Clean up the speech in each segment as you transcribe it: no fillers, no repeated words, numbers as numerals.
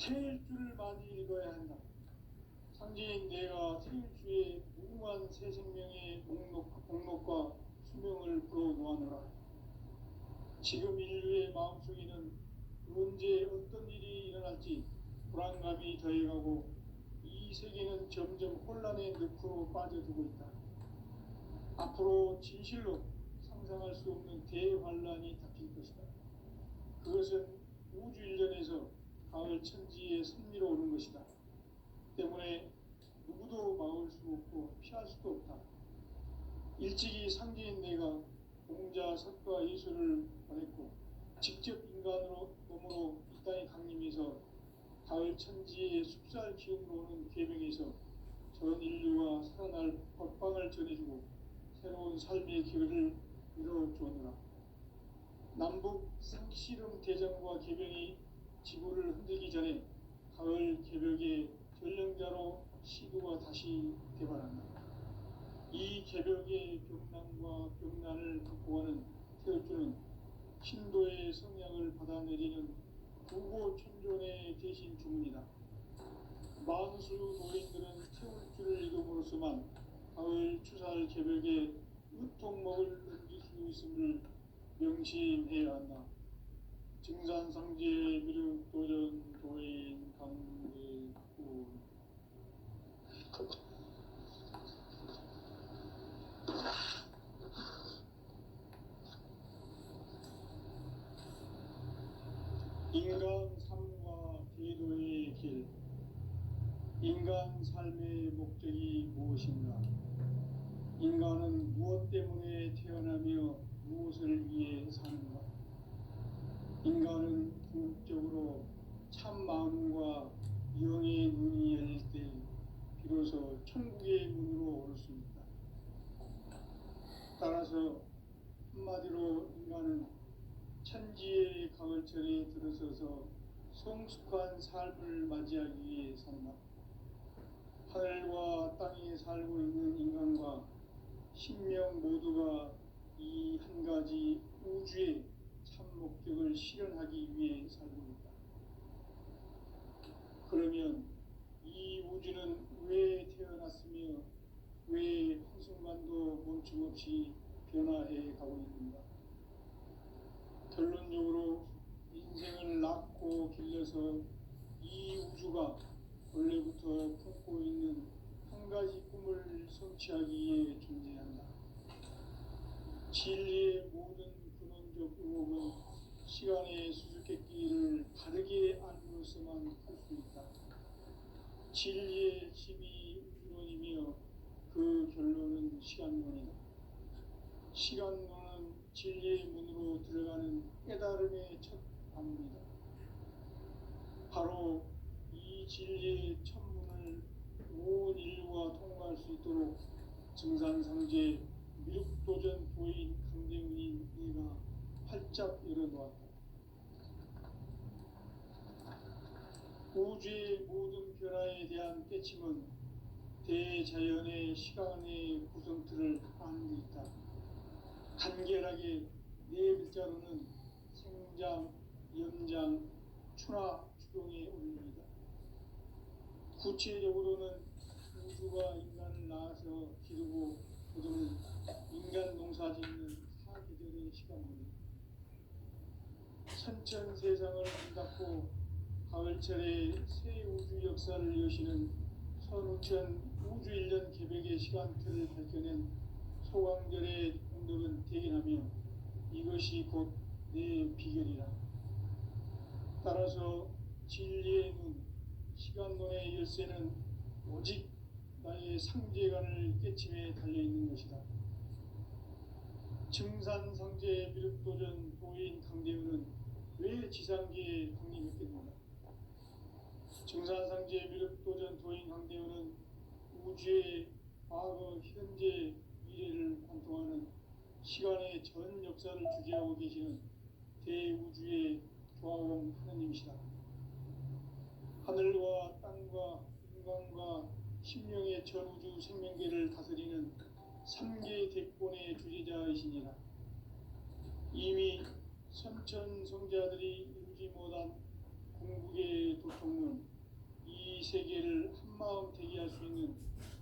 태일주를 많이 읽어야 한다. 상제인 내가 태일주의 무궁한 새 생명의 목록과 수명을 풀어놓아노라. 지금 인류의 마음속에는 언제 어떤 일이 일어날지 불안감이 더해가고 이 세계는 점점 혼란의 늪으로 빠져들고 있다. 앞으로 진실로 상상할 수 없는 대환란이 닥칠 것이다. 그것은 우주 일련에서 가을 천지에 선미로 오는 것이다. 때문에 누구도 막을 수 없고 피할 수도 없다. 일찍이 상제인 내가 공자, 석가, 예수를 보냈고 직접 인간으로 몸으로 이 땅에 강림해서 가을 천지의 숲살 기운으로 오는 계명에서 전 인류가 살아날 법방을 전해주고 새로운 삶의 기회를 이뤄주었노라. 남북 상씨름 대전과 계명이 지구를 흔들기 전에 가을 개벽의 전령자로 시도가 다시 개발한다. 이 개벽의 벽난과 벽난을 극복하는 태일주는 신도의 성향을 받아내리는 구고 천존의 대신 주문이다. 만수 도인들은 태일주를 읽음으로써만 가을 추살 개벽에 으통목을 넘길 수 있음을 명심해야 한다. 증산상제 미륵도전 도인 강대구 인간 삶과 기도의 길. 인간 삶의 목적이 무엇인가? 인간은 무엇 때문에 태어나며 무엇을 위해 사는가? 인간은 궁극적으로 참 마음과 영의 눈이 열릴 때 비로소 천국의 문으로 올 수 있다. 따라서 한마디로 인간은 천지의 가을철에 들어서서 성숙한 삶을 맞이하기 위해 산다. 하늘과 땅에 살고 있는 인간과 신명 모두가 이 한 가지 우주의 참 목적을 실현하기 위해 살고 있다. 그러면 이 우주는 왜 태어났으며 왜 한순간도 멈춤없이 변화해 가고 있는가? 결론적으로 인생을 낳고 길러서 이 우주가 원래부터 품고 있는 한 가지 꿈을 성취하기 위해 존재한다. 진리의 모든 근원적 의혹은 시간의 수수께끼를 바르게 알므로서만 할 수 있다. 진리의 힘이 우주론이며 그 결론은 시간론이다. 시간론은 진리의 문으로 들어가는 깨달음의 첫 방문이다. 바로 이 진리의 첫 문을 온 인류가 통과할 수 있도록 증산상제 미륵도전 도인 강대훈인 네가 활짝 열어놓았다. 우주의 모든 변화에 대한 깨침은 대자연의 시간의 구성틀을 아는 데 있다. 간결하게 네 글자로는 생장, 연장, 추나 추동의 원리이다. 구체적으로는 우주가 인간을 낳아서 기르고 거두는 인간 농사 짓는 사계절의 시간입니다. 천천 세상을 문 닫고 가을철에 새 우주 역사를 여시는 선우천 우주 일년 개벽의 시간틀을 밝혀낸 소강절의 공덕은 대견하며 이것이 곧 내 비결이라. 따라서 진리의 눈, 시간론의 열쇠는 오직 나의 상제관을 깨침에 달려있는 것이다. 증산상제 미륵도전 도인 강대훈은 왜 지상계에 강림했겠는가? 증산상제 미륵도전 도인 강대훈은 우주의 과거, 현재, 미래를 관통하는 시간의 전 역사를 주재하고 계시는 대우주의 조화공 하느님이시다. 하늘과 땅과 인간과 신명의 전우주 생명계를 다스리는 3개 대권의 주제자이시니라. 이미 선천성자들이 이루지 못한 궁극의 도통론, 맞이할 수 있는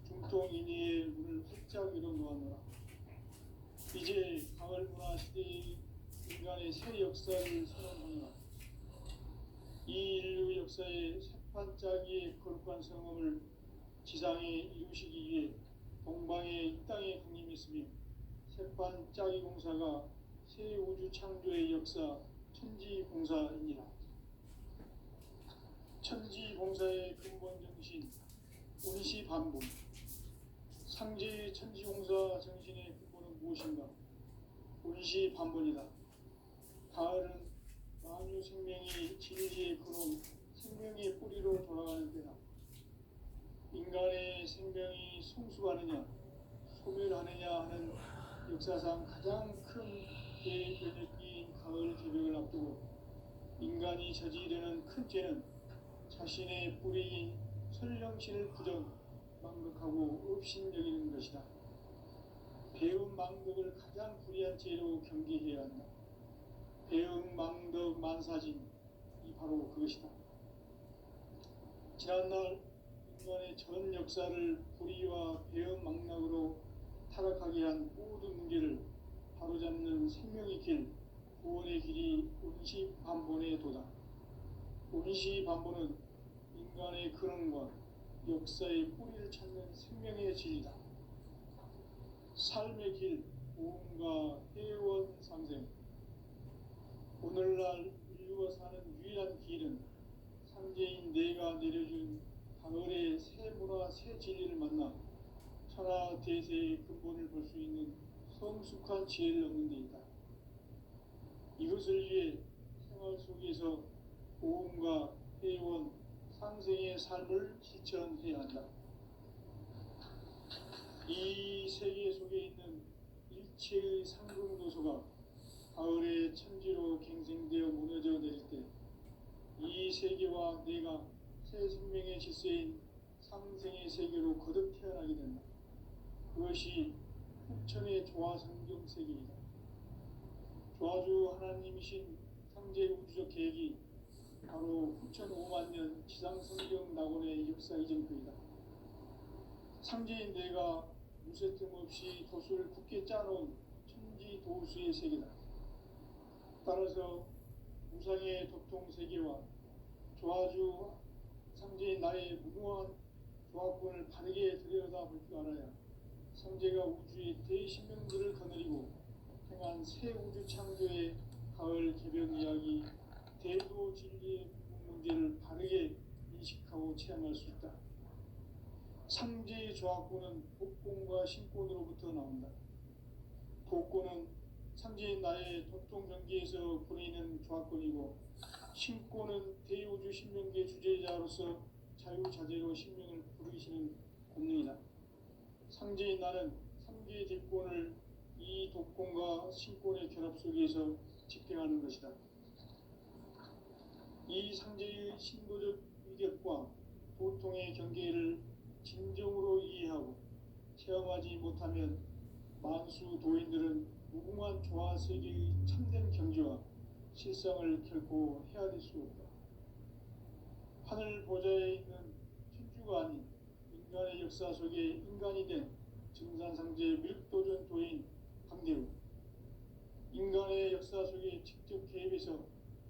중동인의 문을 활짝 열어놓았노라. 이제 가을 문화 시대의 인간의 새 역사를 선언하노라. 이 인류 역사의 새판짜기의 거룩한 성험을 지상에 이루시기 위해 동방의 이 땅에 강림했으며 새판짜기 공사가 새 우주 창조의 역사 천지공사이니라. 천지공사의 근본 정신 운시반본. 상제의 천지공사 정신의 근본은 무엇인가? 운시반본이다. 가을은 만유 생명이 진리의 근원 생명의 뿌리로 돌아가는 때다. 인간의 생명이 성숙하느냐 소멸하느냐 하는 역사상 가장 큰 대변혁기인 가을 개벽을 앞두고 인간이 저지르는 큰 죄는 자신의 뿌리인 설령신을 부정 망극하고 업신여기는 것이다. 배움 망덕을 가장 불의한 죄로 경계해야 한다. 배움 망덕 만사진이 바로 그것이다. 지난날 인간의 전 역사를 불의와 배움 망락으로 타락하게 한 모든 문제를 바로잡는 생명의 길, 구원의 길이 운시반본의 도다. 운시반본은 인간의 근원과 역사의 뿌리를 찾는 생명의 진리다. 삶의 길, 보험과 회원 상생. 오늘날 인류가 사는 유일한 길은 상제인 내가 내려준 가을의 새 문화 새 진리를 만나 천하 대세의 근본을 볼 수 있는 성숙한 지혜를 얻는 데 있다. 이것을 위해 생활 속에서 보험과 회원 상생의 삶을 실천해야 한다. 이 세계 속에 있는 일체의 상승도서가 가을의 천지로 갱생되어 무너져 내릴 때 이 세계와 내가 새 생명의 질서인 상생의 세계로 거듭 태어나게 된다. 그것이 후천의 조화성경 세계이다. 조화주 하나님이신 상제 우주적 계획이 바로 후천 5만 년 지상성경 낙원의 역사 이전표이다. 상제인 내가 무쇠 틈 없이 도수를 굳게 짜놓은 천지 도수의 세계다. 따라서 무상의 도통 세계와 조화주 상제인 나의 무궁한 조합권을 바르게 들여다볼 줄 알아야 상제가 우주의 대신명들을 거느리고 행한 새 우주 창조의 가을 개벽 이야기 대도 진리의 문제를 바르게 인식하고 체험할 수 있다. 상제의 조합권은 복권과 신권으로부터 나온다. 복권은 상제인 나의 도통 경계에서 보내는 조합권이고 신권은 대우주 신명계 주제자로서 자유자재로 신명을 부르시는 권능이다. 상제인 나는 상계의 대권을 이 독권과 신권의 결합 속에서 집행하는 것이다. 이 상제의 신도적 위력과 도통의 경계를 진정으로 이해하고 체험하지 못하면 만수 도인들은 무궁한 조화 세계의 참된 경지와 실상을 결코 헤아릴 수 없다. 하늘 보좌에 있는 천주가 아닌 인간의 역사 속에 인간이 된 증산상제 밀도전 도인 강대우, 인간의 역사 속에 직접 개입해서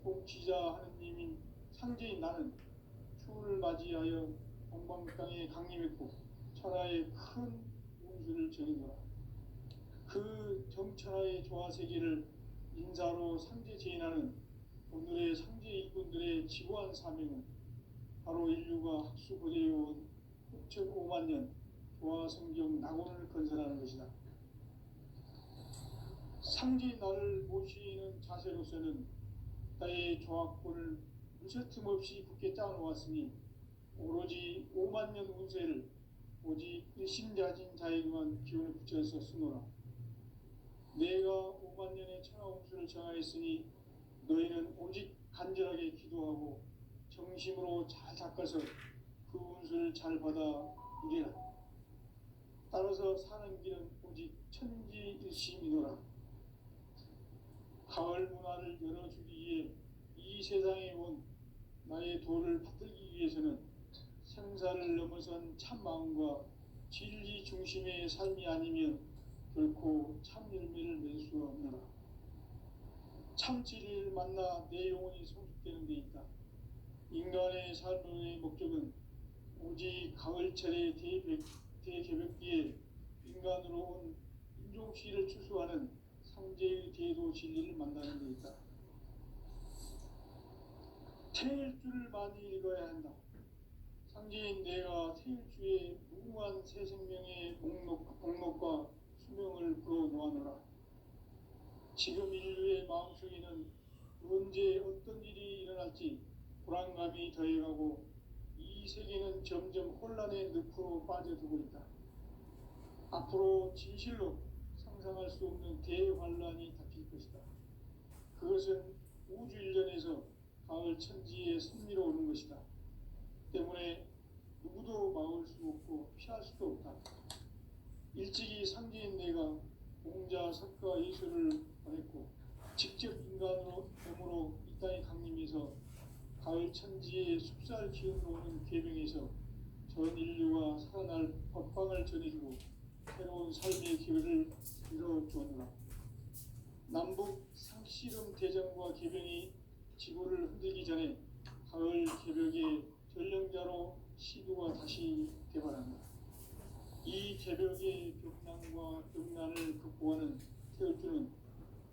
통치자 하느님인 상제인 나는 추운을 맞이하여 동방 땅에 강림했고 천하의 큰 운수를 정해노라. 그 정천하의 조화세계를 인사로 상제 제인하는 오늘의 상제 일꾼들의 지고한 사명은 바로 인류가 학수고대해온 6,5만 년 조화성경 낙원을 건설하는 것이다. 상제인 나를 모시는 자세로서는 나의 조합권을 무쇠틈 없이 굳게 짜놓았으니 오로지 5만 년 운세를 오직 일심자진 자에게만 기운을 붙여서 쓰노라. 내가 5만 년의 천하 운수를 정하였으니 너희는 오직 간절하게 기도하고 정심으로 잘 닦아서 그 운수를 잘 받아 누리라. 따라서 사는 길은 오직 천지일심이노라. 가을 문화를 열어주기 위해 이 세상에 온 나의 도를 받들기 위해서는 생사를 넘어선 참마음과 진리 중심의 삶이 아니면 결코 참 열매를 맺을 수 없느라. 참 진리를 만나 내 영혼이 성숙되는 데 있다. 인간의 삶의 목적은 오직 가을철의 대개벽기에 인간으로 온 인종시를 추수하는 상제의 대도 진리를 만나는 데 있다. 태일주를 많이 읽어야 한다. 상제인 내가 태일주의 무궁한 새 생명의 목록과 수명을 불어놓아노라. 지금 인류의 마음속에는 언제 어떤 일이 일어날지 불안감이 더해가고 이 세계는 점점 혼란의 늪으로 빠져들고 있다. 앞으로 진실로 상상할 수 없는 대환란이 닥칠 것이다. 그것은 우주 일련에서 가을 천지의 섭리로 오는 것이다. 때문에 누구도 막을 수 없고 피할 수도 없다. 일찍이 상제인 내가 공자, 석가, 예수를 보냈고 직접 인간으로 몸으로 이 땅에 강림해서 가을 천지의 숲살 기운으로 오는 계명에서 전 인류가 살아날 법방을 전해주고 새로운 삶의 기회를 이뤄주었노라. 남북 상씨름 대전과 계병이 지구를 흔들기 전에 가을 개벽의 전령자로 시도가 다시 개발한다. 이 개벽의 벽난과 벽난을 극복하는 태울주는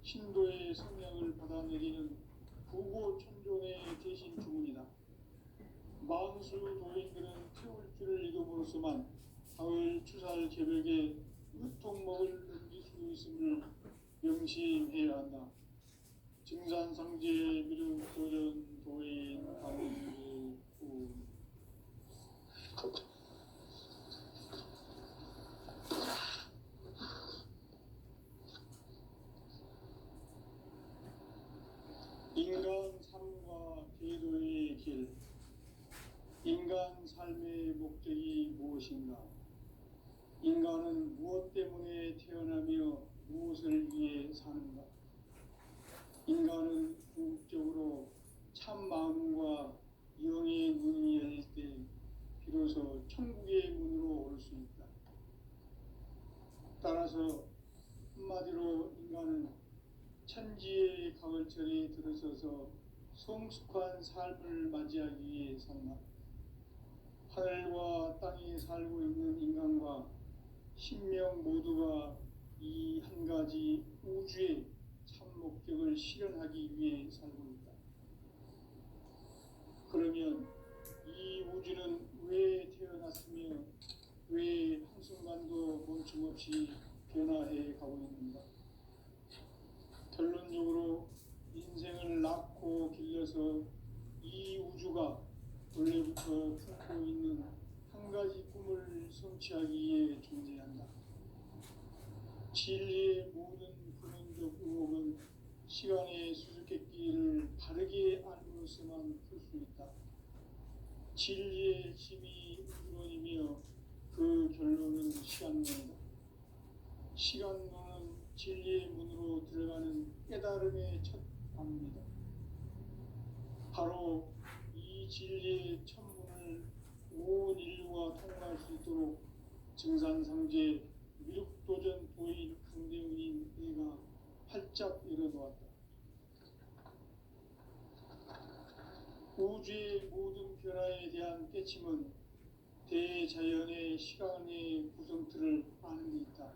신도의 성량을 받아내리는 부고천존의 대신 주문이다. 만수 도인들은 태울주를 읽음으로써만 가을 추살 개벽에 의통목을 넘길 수 있음을 명심해야 한다. 증산상제 미륵도전 도인 강의구 인간 삶과 제도의 길. 인간 삶의 목적이 무엇인가? 인간은 무엇 때문에 태어나며 무엇을 위해 사는가? 인간은 궁극적으로 참 마음과 영의 문이 열릴 때 비로소 천국의 문으로 올 수 있다. 따라서 한마디로 인간은 천지의 가을철에 들어서서 성숙한 삶을 맞이하기 위해 산다. 하늘과 땅에 살고 있는 인간과 신명 모두가 이 한 가지 우주의 참 목적을 실현하기 위해 살고 있다. 그러면 이 우주는 왜 태어났으며 왜 한순간도 멈춤없이 변화해 가고 있는가? 결론적으로 인생을 낳고 길러서 이 우주가 원래부터 품고 있는 한 가지 꿈을 성취하기 위해 존재한다. 진리의 모든 근원적 의혹은 시간의 수수께끼를 바르게 알므로서만 풀 수 있다. 진리의 힘이 우주론이며 그 결론은 시간론이다. 시간론은 진리의 문으로 들어가는 깨달음의 첫 방문이다. 바로 이 진리의 첫 문을 온 인류가 통과할 수 있도록 증산상제 미륵도전 도인 강대훈인 내가 활짝 열어놓았다. 우주의 모든 변화에 대한 깨침은 대자연의 시간의 구성틀을 아는 데 있다.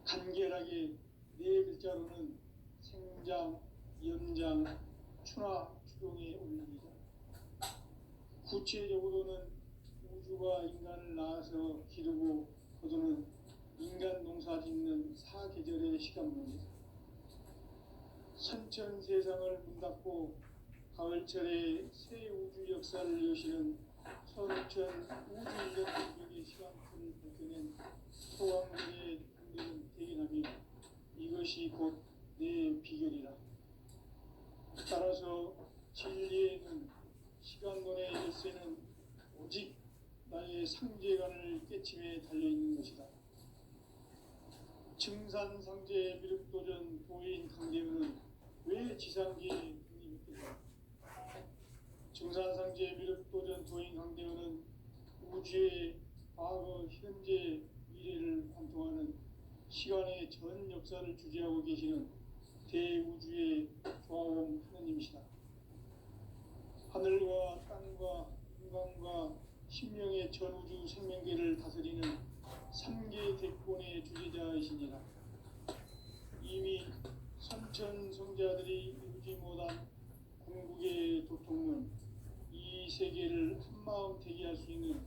간결하게 네 글자로는 생장, 연장, 추나 추동의 원리이다. 구체적으로는 우주가 인간을 낳아서 기르고 거두는 인간 농사 짓는 사계절의 시간문이다. 선천 세상을 문 닫고 가을철에 새 우주 역사를 여시는 선천 우주 일년 공격의 시간틀을 밝혀낸 소왕들의 공격은 대견하며 이것이 곧 내 비결이라. 따라서 진리에는 시간론의 열쇠는 오직 나의 상제관을 깨침에 달려있는 것이다. 증산상제 미륵도전 도인 강대훈은 왜 지상계에 독립했겠는가? 증산상제 미륵도전 도인 강대훈은 우주의 과거, 현재, 미래를 관통하는 시간의 전 역사를 주재하고 계시는 대우주의 조화원 하느님이시다. 하늘과 땅과 인간과 신명의 전우주 생명계를 다스리는 3계 대권의 주재자이시니라. 이미 선천성자들이 이루지 못한 궁극의 도통은 이 세계를 한마음 되게 할 수 있는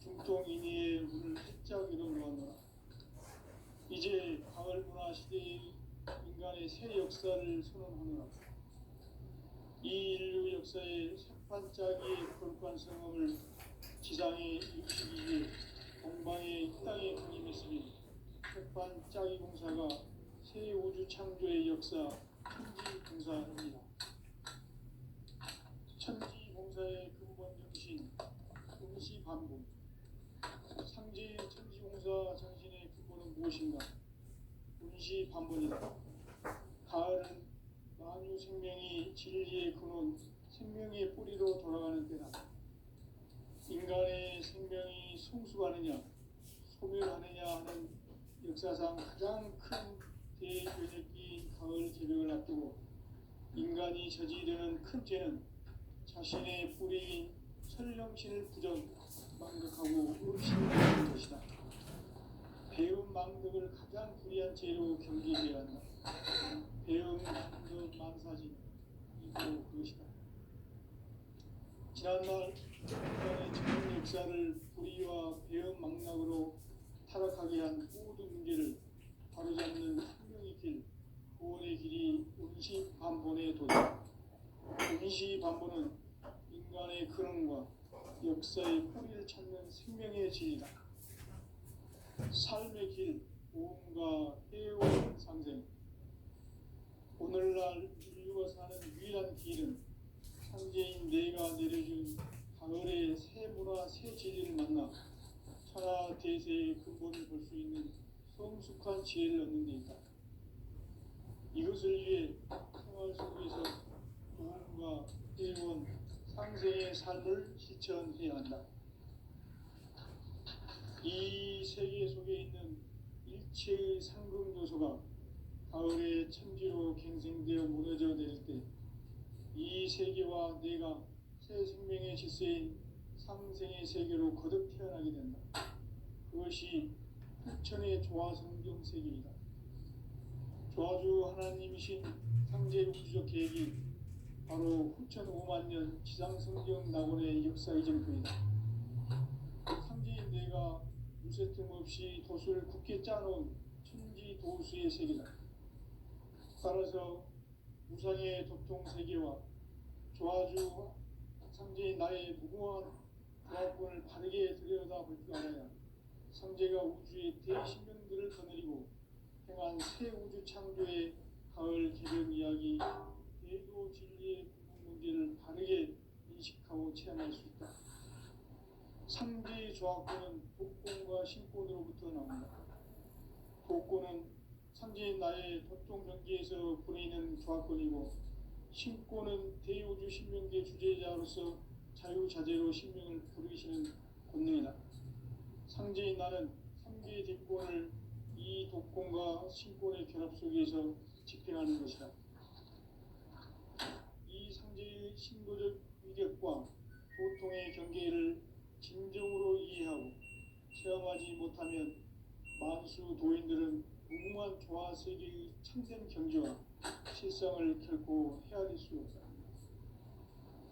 중통인의의 문을 활짝 열어놓았노라. 이제 가을 문화 시대의 인간의 새 역사를 선언하노라. 이 인류 역사의 색반짝이의 거룩한 성험을 지상에 일으키기 위해 동방의 이 땅에 강림했으니 색반짝이 공사가 새 우주 창조의 역사 천지공사입니다. 천지공사의 근본 정신 운시반복. 상제인 천지공사 정신의 근본은 무엇인가? 운시반복이다. 가을은 만유 생명이 진리의 근원, 생명의 뿌리로 돌아가는 때다. 인간의 생명이 성숙하느냐, 소멸하느냐 하는 역사상 가장 큰 대변혁기인 가을 개벽을 앞두고 인간이 저지르는 큰 죄는 자신의 뿌리인 설령신을 망각하고 의심하는 것이다. 배움 망덕을 가장 불의한 죄로 경계해야 한다. 배움 망덕 만사진 이고 그것이다. 지난날 인간의 전 역사를 불의와 배움 망락으로 타락하게 한 모든 문제를 바로잡는 생명의 길, 구원의 길이 운시반본의 도다. 운시반본은 인간의 근원과 역사의 뿌리를 찾는 생명의 진리다. 삶의 길, 보험과 해온 상생. 오늘날 인류가 사는 유일한 길은 상제인 내가 내려준 가을의 새 문화, 새 진리를 만나 천하 대세의 근본을 볼 수 있는 성숙한 지혜를 얻는 데 있다. 이것을 위해 생활 속에서 도움과 해원, 상생의 삶을 실천해야 한다. 이 세계 속에 있는 일체의 상금 요소가 가을의 천지로 갱생되어 무너져 내릴 때 이 세계와 내가 새 생명의 질서인 상생의 세계로 거듭 태어나게 된다. 그것이 후천의 조화성경 세계이다. 조화주 하나님이신 상제 우주적 계획이 바로 후천 5만 년 지상성경 낙원의 역사의 전표이다. 상제인 내가 무쇠 틈 없이 돛을 굳게 짜놓은 천지 도수의 세계다. 따라서 무상의 도통 세계와 조화주 상제인 나의 무궁한 조합권을 바르게 들여다볼 줄 알아야 상제가 우주의 대신명들을 거느리고 행한 새 우주 창조의 가을 개벽 이야기, 대도 진리의 근본 문제를 바르게 인식하고 체험할 수 있다. 상제의 조합권은 독권과 신권으로부터 나온다. 독권은 상제인 나의 도통 경계에서 보내는 조합권이고, 신권은 대우주 신명계 주제자로서 자유자재로 신명을 부르시는 권능이다. 상제인 나는 3개 뒷권을 이 독권과 신권의 결합 속에서 집행하는 것이다. 이 상제의 신도적 위력과 도통의 경계를 진정으로 이해하고 체험하지 못하면 만수 도인들은 무궁한 조화 세계의 참된 경지와 실상을 결코 헤아릴 수 없다.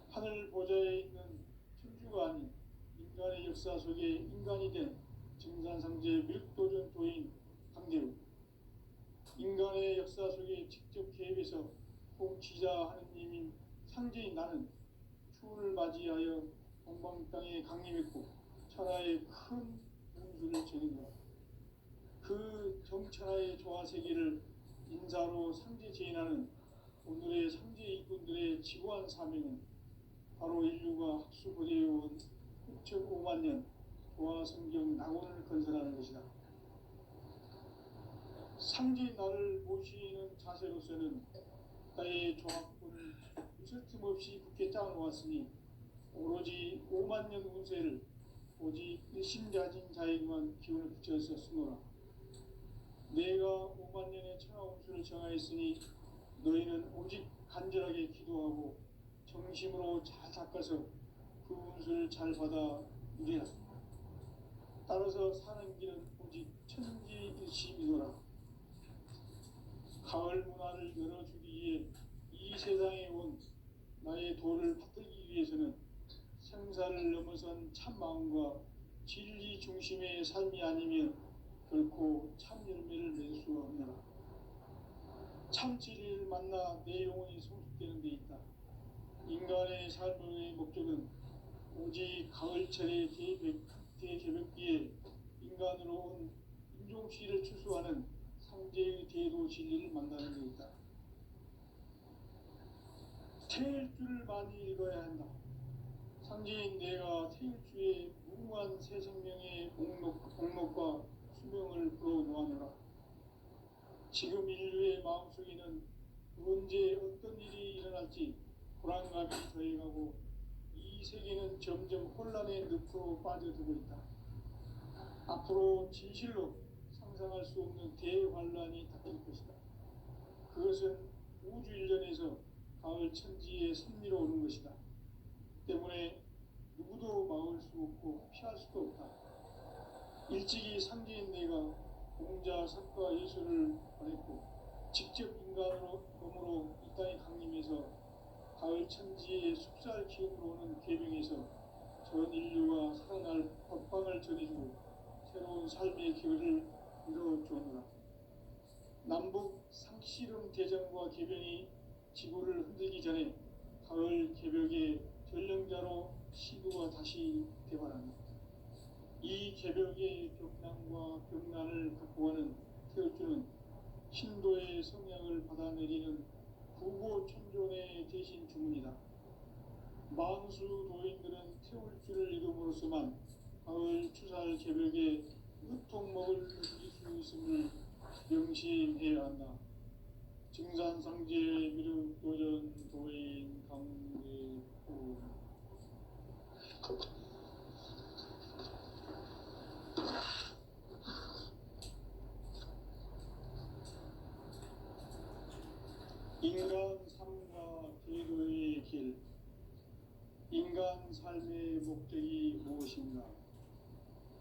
하늘 보좌에 있는 천주가 아닌 인간의 역사 속에 인간이 된 증산상제 밀도전 도인 강대우, 인간의 역사 속에 직접 개입해서 통치자 하느님인 상제인 나는 추운을 맞이하여 동방 땅에 강림했고 천하의 큰 운수를 전했노라. 그 정천하의 조화 세계를 인사로 상제 제인하는 오늘의 상제 일꾼들의 지구한 사명은 바로 인류가 학수고대해온 6,5만 년 조화 성경 낙원을 건설하는 것이다. 상제인 나를 모시는 자세로서는 나의 조합권을 무쇠 틈 없이 굳게 짜놓았으니 오로지 5만 년 운세를 오직 일심가진 자에게만 기운을 붙여서 쓰노라. 내가 5만 년의 천하 운수를 정하였으니 너희는 오직 간절하게 기도하고 정심으로 잘 닦아서 그 운수를 잘 받아 누리라. 따라서 사는 길은 오직 천지일심이노라. 가을 문화를 열어주기 위해 이 세상에 온 나의 도를 받들기 위해서는 생사를 넘어선 참 마음과 진리 중심의 삶이 아니면 결코 참 열매를 낼 수가 없노라. 참 진리를 만나 내 영혼이 성숙되는 데 있다. 인간의 삶의 목적은 오직 가을철의 대개벽기에 인간으로 온 인종시를 추수하는 상제의 대도 진리를 만나는 데 있다. 태일 줄을 많이 읽어야 한다. 상제인 내가 태일주의 무궁한 새 생명의 목록과 수명을 불어놓아노라. 지금 인류의 마음속에는 언제 어떤 일이 일어날지 불안감이 더해가고 이 세계는 점점 혼란의 늪으로 빠져들고 있다. 앞으로 진실로 상상할 수 없는 대환란이 닥칠 것이다. 그것은 우주 일련에서 가을 천지의 섭리로 오는 것이다. 때문에 누구도 막을 수 없고 피할 수도 없다. 일찍이 상제인 내가 공자, 석가, 예수를 보냈고 직접 인간으로 몸으로 이 땅에 강림해서 가을 천지의 숲살 기운으로 오는 계명에서 전 인류가 살아날 법방을 전해주고 새로운 삶의 기회를 이뤄주노라. 남북 상씨름 대전과 개변이 지구를 흔들기 전에 가을 개벽의 전령자로 시구가 다시 대발한다. 이 개벽의 벽난과 벽난을 극복하는 태울주는 신도의 성향을 받아내리는 구고천존의 대신 주문이다. 만수 도인들은 태울주를 이름으로서만 가을 추살 개벽의 으통목을 누릴 수 있음을 명심해야 한다. 증산상제 미륵도전 도인 강대구. 인간 삶과 제도의 길. 인간 삶의 목적이 무엇인가?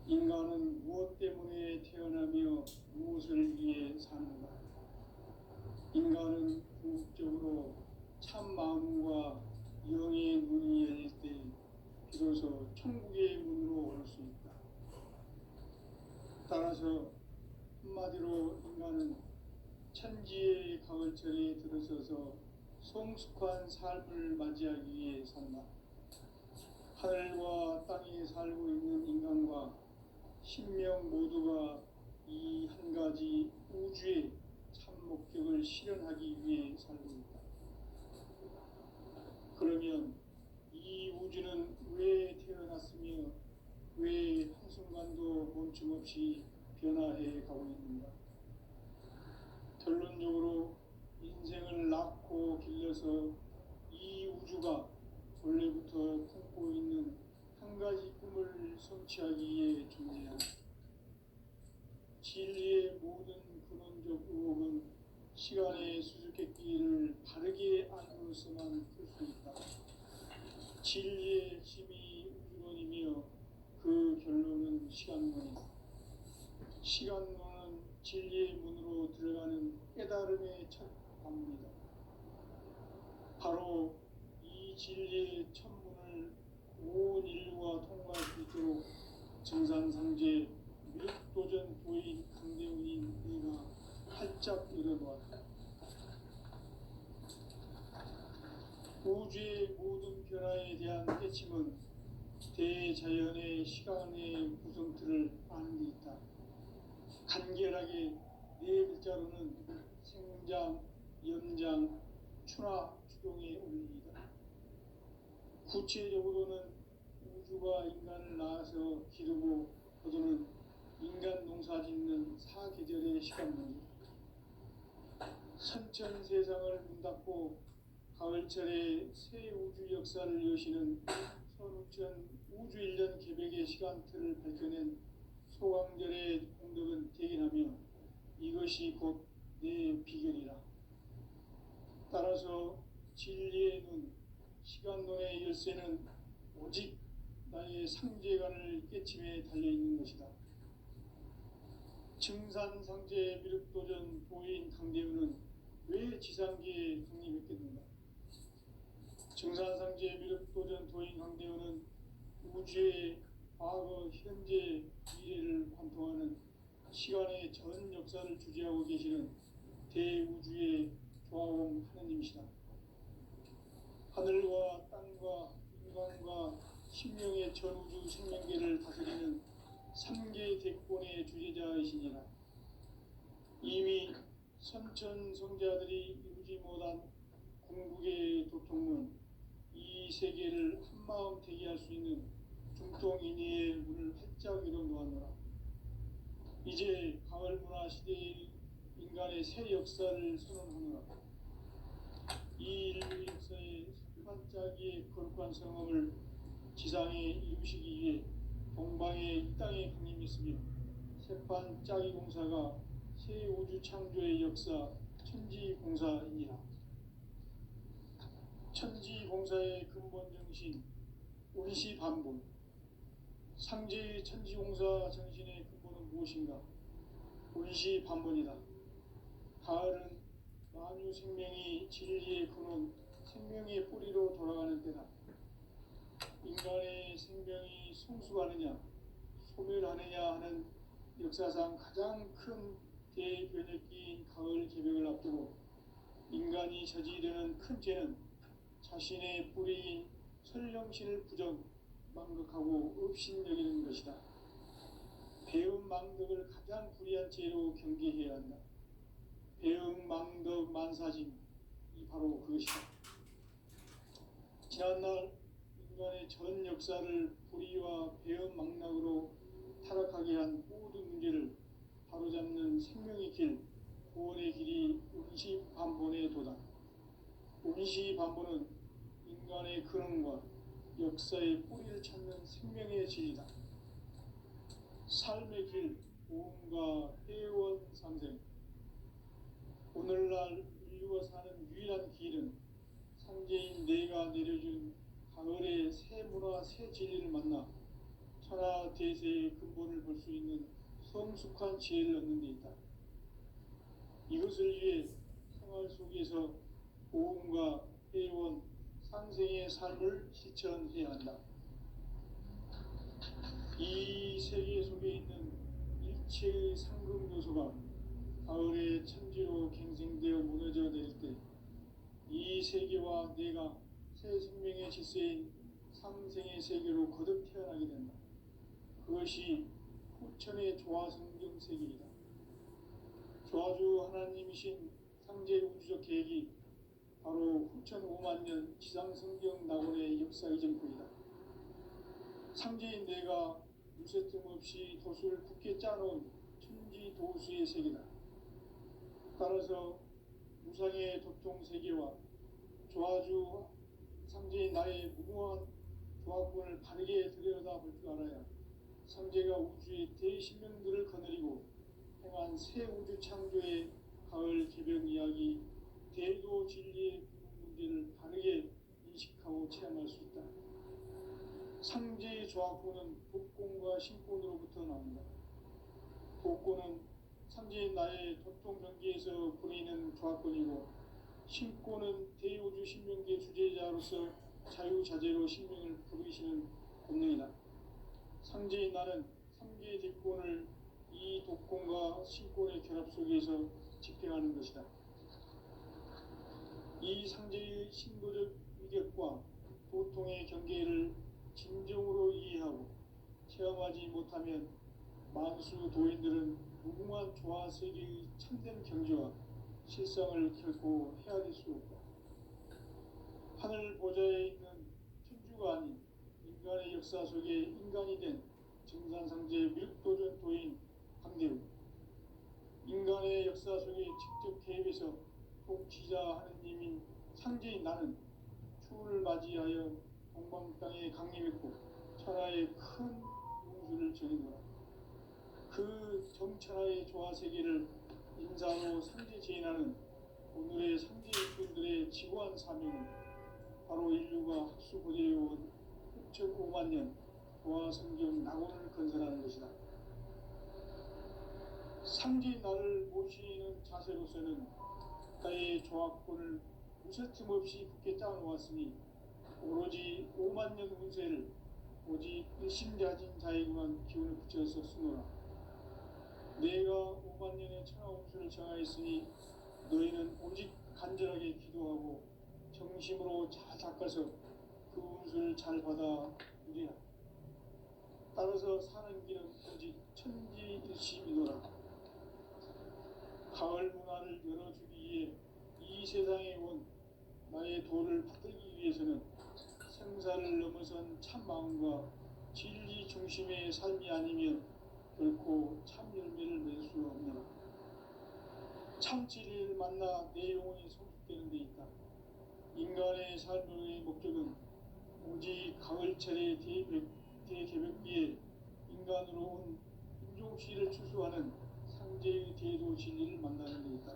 인간은 무엇 때문에 태어나며 무엇을 위해 사는가? 인간은 궁극적으로 참 마음과 영의 문이 열릴 때 비로소 천국의 문으로 올 수 있다. 따라서 한마디로 인간은 천지의 가을철에 들어서서 성숙한 삶을 맞이하기 위해 산다. 하늘과 땅에 살고 있는 인간과 신명 모두가 이 한 가지 우주의 참 목적을 실현하기 위해 살고 있다. 그러면 이 우주는 왜 태어났으며 왜 한순간도 멈춤없이 변화해 가고 있는가? 결론적으로 인생을 낳고 길러서 이 우주가 원래부터 품고 있는 한 가지 꿈을 성취하기 위해 존재한다. 진리의 모든 근원적 의혹은 시간의 수수께끼를 바르게 알고서만 풀 수 있다. 진리의 핵심이 우주론이며 그 결론은 시간론이다. 시간론은 진리의 문으로 들어가는 깨달음의 첫 관문이다. 바로 이 진리의 첫 문을 온 인류가 통과할 수 있도록 증산상제 미륵도전 도인 강대훈인 내가 활짝 열어놓았다. 우주의 모든 변화에 대한 깨침은 대자연의 시간의 구성틀을 아는 데 있다. 간결하게 네 글자로는 생장, 연장, 추나 추동의 원리이다. 구체적으로는 우주가 인간을 낳아서 기르고 거두는 인간 농사 짓는 사계절의 시간론이다. 선천 세상을 문 닫고 가을철에 새 우주 역사를 여시는 선우천 우주일년 계획의 시간틀을 밝혀낸 소강절의 공덕은 대견하며 이것이 곧 내 비결이라. 따라서 진리의 눈, 시간론의 열쇠는 오직 나의 상제관을 깨침에 달려있는 것이다. 증산상제 미륵도전 도인 강대우는 왜 지상계에 독립했겠는가? 증산상제 미륵도전 도인 강대우는 우주의 과거, 현재, 미래를 관통하는 시간의 전 역사를 주재하고 계시는 대우주의 조화원 하느님이시다. 하늘과 땅과 인간과 신명의 전우주 생명계를 다스리는 삼계 대권의 주제자이시니라. 이미 선천성자들이 이루지 못한 궁극의 도통문, 이 세계를 한마음 되게 할 수 있는 중통인의의 문을 활짝 열어놓았노라. 이제 가을문화 시대의 인간의 새 역사를 선언하노라. 이 인류 역사의 반짝이의 거룩한 성험을 지상에 이루시기 위해 동방의 이 땅에 강림했으며 새판 짜기 공사가 새 우주 창조의 역사 천지공사이니라. 천지공사의 근본 정신 운시반본. 상제의 천지공사 정신의 근본은 무엇인가? 운시반본이다. 가을은 만유 생명이 진리의 근원, 생명의 뿌리로 돌아가는 때다. 인간의 생명이 성숙하느냐, 소멸하느냐 하는 역사상 가장 큰 대변혁기인 가을 개벽을 앞두고 인간이 저지르는 큰 죄는 자신의 뿌리인 설령신을 부정, 망극하고 업신여기는 것이다. 배음 망덕을 가장 불의한 죄로 경계해야 한다. 배음 망덕 만사짐이 바로 그것이다. 지난날 인간의 전 역사를 불의와 배음 망락으로 타락하게 한 모든 문제를 바로잡는 생명의 길, 구원의 길이 운시반본의 도다. 운시반본은 인간의 근원과 역사의 뿌리를 찾는 생명의 진리다. 삶의 길, 보험과 회원 상생. 오늘날 인류가 사는 유일한 길은 상제인 내가 내려준 가을의 새 문화, 새 진리를 만나 천하 대세의 근본을 볼 수 있는 성숙한 지혜를 얻는 데 있다. 이것을 위해 생활 속에서 보험과 회원, 상생의 삶을 실천해야 한다. 이 세계 속에 있는 일체의 상금 요소가 가을의 천지로 갱생되어 무너져 내릴 때 이 세계와 내가 새 생명의 질서인 상생의 세계로 거듭 태어나게 된다. 그것이 후천의 조화성경 세계이다. 조화주 하나님이신 상제 우주적 계획이 바로 후천 5만 년 지상성경 낙원의 역사 이전부이다. 상제인 내가 무쇠틈 없이 도수를 굳게 짜놓은 천지도수의 세계다. 따라서 무상의 도통 세계와 조화주 상제인 나의 무궁한 조화권을 바르게 들여다볼 줄 알아야 상제가 우주의 대신명들을 거느리고 행한 새 우주 창조의 가을 개벽 이야기, 대도 진리의 문제를 바르게 인식하고 체험할 수 있다. 상제의 조화권은 복권과 신권으로부터 나온다. 복권은 상제인 나의 도통 경계에서 보내는 조화권이고, 신권은 대우주 신명계 주제자로서 자유자재로 신명을 부르시는 본능이다. 상제인 나는 상계의 대권을 이 독권과 신권의 결합 속에서 집행하는 것이다. 이 상제의 신도적 위력과 도통의 경계를 진정으로 이해하고 체험하지 못하면 만수 도인들은 무궁한 조화세계의 참된 경지와 실상을 결코 헤아릴 수 없다. 하늘 보좌에 있는 천주가 아닌 인간의 역사 속에 인간이 된 증산상제 미륵도전 도인 강대우. 인간의 역사 속에 직접 개입해서 통치자 하느님인 상제인 나는 추운을 맞이하여 동방 땅에 강림했고 천하의 큰 운수를 전해노라. 그 정천하의 조화 세계를 인사로 삼지제인하는 오늘의 삼지 일꾼들의 지구한 사명은 바로 인류가 학수고대해온 6,5만 년 조화 성경 낙원을 건설하는 것이다. 상지 나를 모시는 자세로서는 나의 조합권을 무쇠틈 없이 굳게 짜놓았으니 오로지 5만 년 운세를 오직 일심자진 자에게만 기운을 붙여서 쓰노라. 내가 5만 년의 천하 운수를 정하였으니 너희는 오직 간절하게 기도하고 정심으로 잘 닦아서 그 운수를 잘 받아 누리라. 따라서 사는 길은 오직 천지일심이노라. 가을 문화를 열어주기 위해 이 세상에 온 나의 도를 받들기 위해서는 생사를 넘어선 참 마음과 진리 중심의 삶이 아니면 결코 참 열매를 맺을 수 없노라. 참 진리를 만나 내 영혼이 성숙되는 데 있다. 인간의 삶의 목적은 오직 가을철의 대개벽기에 인간으로 온 인종시를 추수하는 상제의 대도 진리를 만나는 데 있다.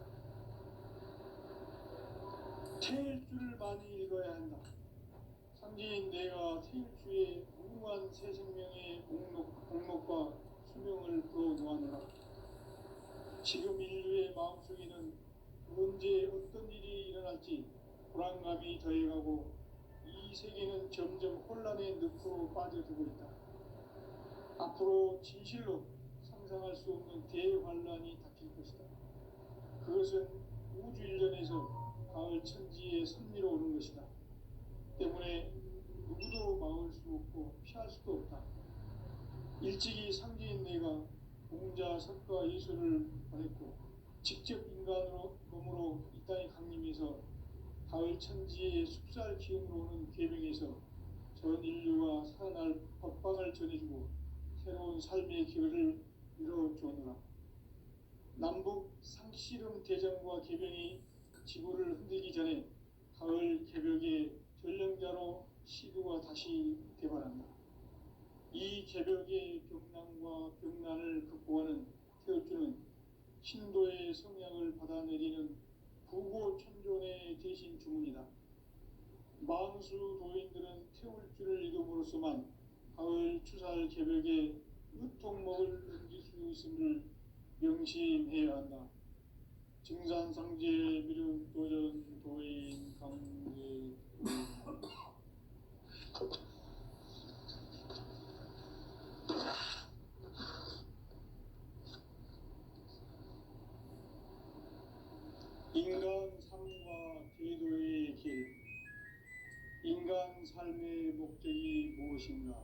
태일주를 많이 읽어야 한다. 상제인 내가 태일주의 무궁한 새 생명의 목록과 수명을 풀어놓아노라. 지금 인류의 마음속에는 언제 어떤 일이 일어날지 불안감이 더해가고 이 세계는 점점 혼란의 늪으로 빠져들고 있다. 앞으로 진실로 상상할 수 없는 대환란이 닥칠 것이다. 그것은 우주 일전에서 가을 천지의 섭리로 오는 것이다. 때문에 누구도 막을 수 없고 피할 수도 없다. 일찍이 상제인 내가 공자, 석가, 예수를 보냈고 직접 인간으로 몸으로 이 땅에 강림해서 가을 천지의 숲살 기운으로 오는 계명에서 전 인류가 살아날 법방을 전해주고 새로운 삶의 기회를 이뤄주었노라. 남북 상씨름 대전과 개병이 지구를 흔들기 전에 가을 개벽의 전령자로 시두가 다시 개발한다. 이 개벽의 병난과 병난을 극복하는 태울주는 신도의 성향을 받아내리는 부고천존의 대신 주문이다. 만수 도인들은 태울주를 이름으로서만 가을 추살 개벽에 으통목을 넘길 수 있음을 명심해야 한다. 증산상제 미륵 도전 도인 강제 인간 삶과 제도의 길. 인간 삶의 목적이 무엇인가?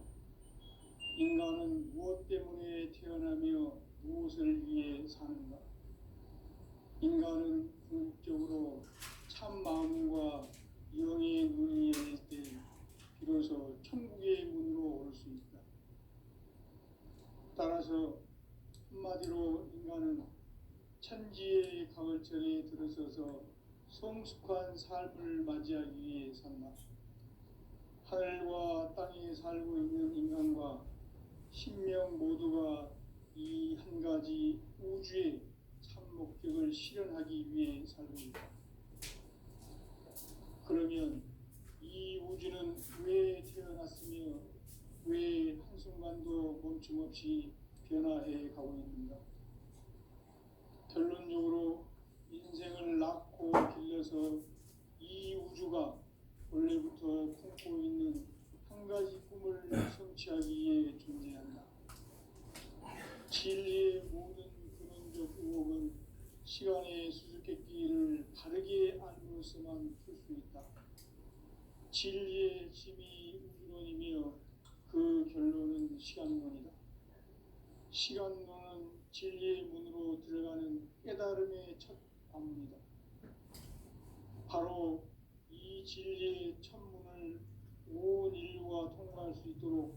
인간은 무엇 때문에 태어나며 무엇을 위해 사는가? 인간은 궁극적으로 참 마음과 영의 눈이 열릴 때 비로소 천국의 문으로 올 수 있다. 따라서 한마디로 인간은 천지의 가을철에 들어서서 성숙한 삶을 맞이하기 위해 산다. 하늘과 땅에 살고 있는 인간과 신명 모두가 이 한 가지 우주의 참 목적을 실현하기 위해 살고 있다. 그러면 이 우주는 왜 태어났으며 왜 한순간도 멈춤 없이 변화해 가고 있는가? 결론적으로 인생을 낳고 길러서 이 우주가 원래부터 품고 있는 한 가지 꿈을 성취하기 위해 존재한다. 진리의 모든 근원적 의혹은 시간의 수수께끼를 바르게 알므로서만 풀 수 있다. 진리의 핵심이 우주론이며 그 결론은 시간론이다. 시간론은 진리의 문으로 들어가는 깨달음의 첫 관문이다. 바로 이 진리의 첫 문을 온 인류가 통과할 수 있도록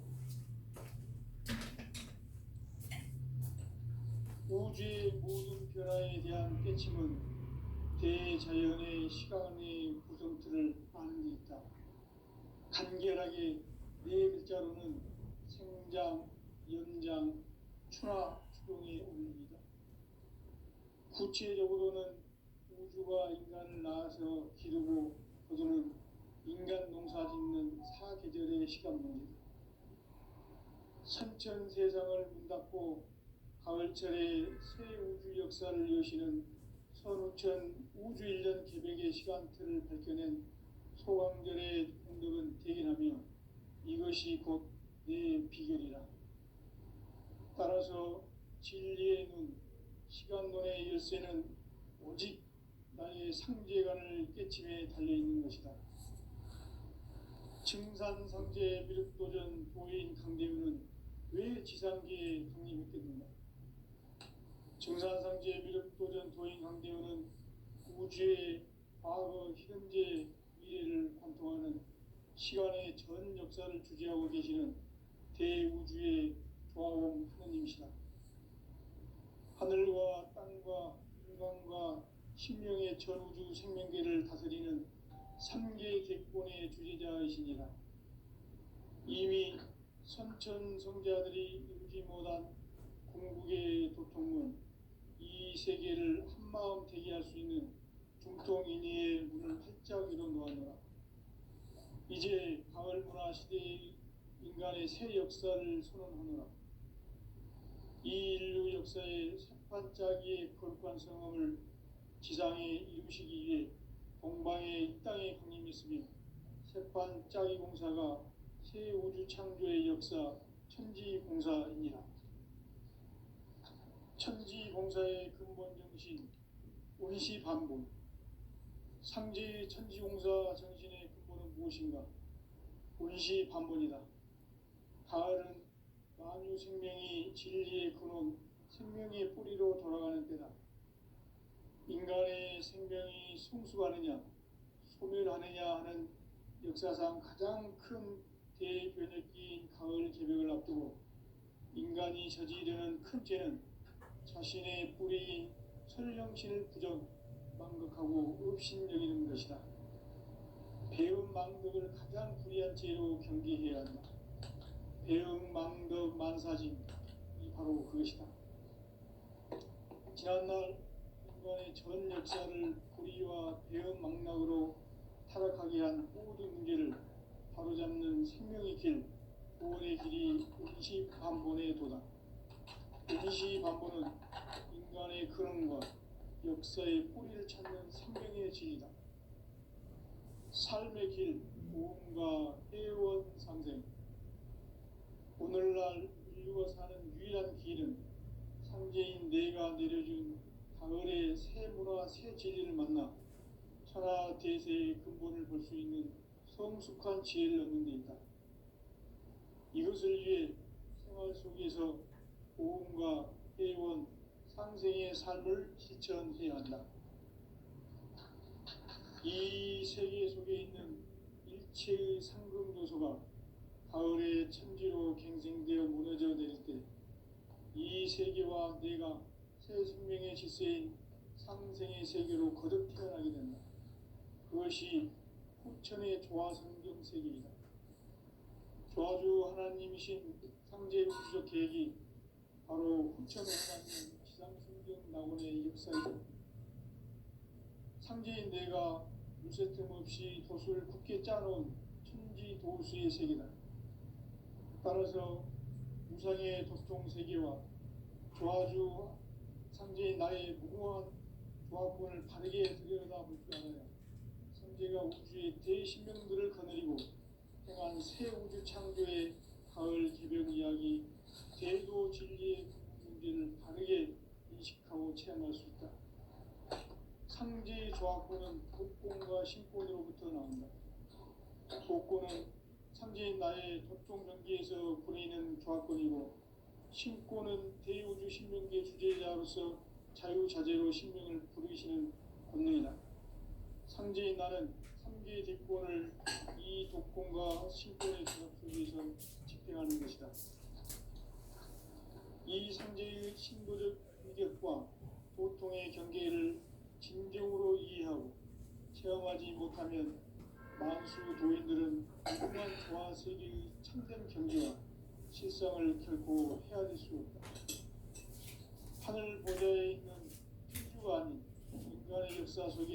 우주의 모든 변화에 대한 깨침은 대자연의 시간의 구성틀을 아는 데 있다. 간결하게 네 글자로는 생장, 연장, 추나 추동에 올립니다. 구체적으로는 우주가 인간을 낳아서 기르고 거두는 인간 농사 짓는 사계절의 시간 문제다. 선천 세상을 문 닫고 가을철에 새 우주 역사를 여시는 선우천 우주 1년 개백의 시간틀을 밝혀낸 소강절의 공덕은 대견하며 이것이 곧 내 비결이라. 따라서 진리의 눈, 시간론의 열쇠는 오직 나의 상제관을 깨침에 달려있는 것이다. 증산상제 미륵도전 도인 강대우는 왜 지상계에 독립했겠는가? 증산상제 미륵도전 도인 강대우는 우주의 과거, 현재, 미래를 관통하는 시간의 전 역사를 주재하고 계시는 대우주의 조화원 하느님이시다. 하늘과 땅과 인간과 신명의 전우주 생명계를 다스리는 3개 객본의 주제자이시니라. 이미 선천성자들이 이루지 못한 궁극의 도통문, 이 세계를 한마음 되게 할 수 있는 중통인의의 문을 활짝 열어 놓았노라. 이제 가을 문화 시대의 인간의 새 역사를 선언하노라. 이 인류 역사의 새판짜기의 거룩한 성험을 지상에 이루시기 위해 동방의 이 땅에 강림했으며 새판짜기 공사가 새 우주 창조의 역사 천지공사이니라. 천지공사의 근본 정신 원시반본, 상제의 천지공사 정신의 근본은 무엇인가? 원시반본이다. 가을은 만유 생명이 진리의 근원, 생명의 뿌리로 돌아가는 때다. 인간의 생명이 성숙하느냐, 소멸하느냐 하는 역사상 가장 큰 대변혁기인 가을 개벽을 앞두고 인간이 저지르는 큰 죄는 자신의 뿌리인 설령신을 부정, 망극하고 업신여기는 것이다. 배음 망덕을 가장 불의한 죄로 경계해야 한다. 배음 망덕 만사진, 이 바로 그것이다. 지난날 인간의 전 역사를 불의와 배음 망락으로 타락하게 한 모든 문제를 바로잡는 생명의 길, 구원의 길이 원시반본의 도다. 원시반본은 인간의 근원과 역사의 뿌리를 찾는 생명의 진리다. 삶의 길, 모험과 회원 상생. 오늘날 인류가 사는 유일한 길은 상제인 내가 내려준 가을의 새 문화, 새 진리를 만나 천하 대세의 근본을 볼 수 있는 성숙한 지혜를 얻는 데 있다. 이것을 위해 생활 속에서 보험과 회원, 상생의 삶을 실천해야 한다. 이 세계 속에 있는 일체의 상금 요소가 가을의 천지로 갱생되어 무너져 내릴 때 이 세계와 내가 새 생명의 질서인 상생의 세계로 거듭 태어나게 된다. 그것이 후천의 조화성경 세계이다. 조화주 하나님이신 상제 우주적 계획이 바로 후천에 해당하는 지상성경 낙원의 역사이다. 상제인 내가 물새 틈 없이 도수를 굳게 짜놓은 천지도수의 세계다. 따라서 무상의 도통 세계와 조화주 상제인 나의 무궁한 조화권을 바르게 들여다볼 줄 알아야 상제가 우주의 대신명들을 거느리고 행한 새 우주 창조의 가을 개벽 이야기, 대도 진리의 문제를 바르게 인식하고 체험할 수 있다. 상제의 조화권은 독권과 신권으로부터 나온다. 독권은 상제인 나의 도통 경계에서 보내는 조화권이고, 신권은 대우주 신명계 주제자로서 자유자재로 신명을 부르시는 권능이다. 상제인 나는 3개의 대권을 이 독권과 신권의 조합 속에서 집행하는 것이다. 이 상제의 신도적 위격과 도통의 경계를 진정으로 이해하고 체험하지 못하면 만수 도인들은 무궁한 조화 세계의 참된 경지와 실상을 결코 헤아릴 수 없다. 하늘 보좌에 있는天주가 아닌 인간의 역사 속에